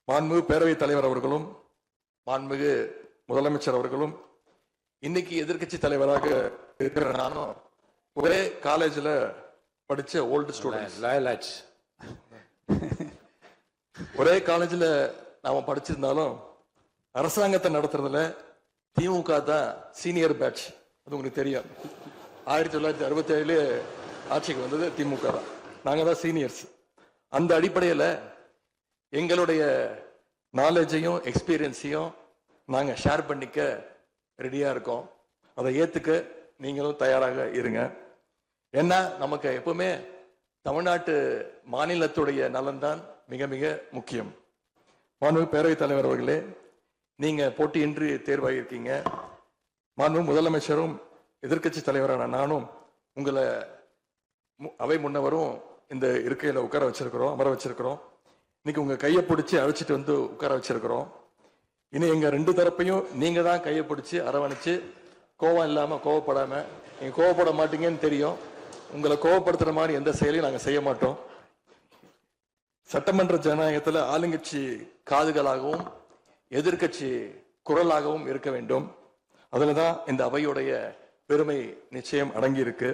மாண்புமிகு பேரவைத் தலைவர் அவர்களும் மாண்புமிகு முதலமைச்சர் அவர்களும் இன்னைக்கு எதிர்க்கட்சி தலைவராக இருக்கிற நானும் ஒரே காலேஜ்ல படிச்ச ஓல்டு ஸ்டூடெண்ட். ஒரே காலேஜ்ல நாம படிச்சிருந்தாலும் அரசாங்கத்தை நடத்துறதுல திமுக தான் சீனியர் பேட்ச். அது உங்களுக்கு தெரியும். 1967 ஆட்சிக்கு வந்தது திமுக தான். நாங்க தான் சீனியர்ஸ். அந்த அடிப்படையில் எங்களுடைய நாலேஜையும் எக்ஸ்பீரியன்ஸையும் நாங்க ஷேர் பண்ணிக்க ரெடியா இருக்கோம். அதை ஏத்துக்க நீங்களும் தயாராக இருங்க. ஏன்னா நமக்கு எப்பவுமே தமிழ்நாட்டு மாநிலத்துடைய நலன்தான் மிக மிக முக்கியம். மாண்புமிகு பேரவைத் தலைவர் அவர்களே, நீங்க போட்டியின்றி தேர்வாகியிருக்கீங்க. மாண்புமிகு முதலமைச்சரும் எதிர்க்கட்சி தலைவரான நானும் உங்களை அவை முன்னவரும் இந்த இருக்கையில உட்கார வச்சிருக்கிறோம், அமர வச்சிருக்கிறோம். இன்னைக்கு உங்க கையை பிடிச்சி அழைச்சிட்டு வந்து உட்கார வச்சிருக்கிறோம். இனி எங்க ரெண்டு தரப்பையும் நீங்க தான் கையை பிடிச்சி அரவணைச்சு கோவம் இல்லாம கோவப்படாம, நீங்க கோவப்பட மாட்டீங்கன்னு தெரியும். உங்களை கோவப்படுத்துற மாதிரி எந்த செயலையும் நாங்க செய்ய மாட்டோம். சட்டமன்ற ஜனநாயகத்துல ஆளுங்கட்சி காதுகளாகவும் எதிர்கட்சி குரலாகவும் இருக்க வேண்டும். அதுலதான் இந்த அவையுடைய பெருமை நிச்சயம் அடங்கி இருக்கு.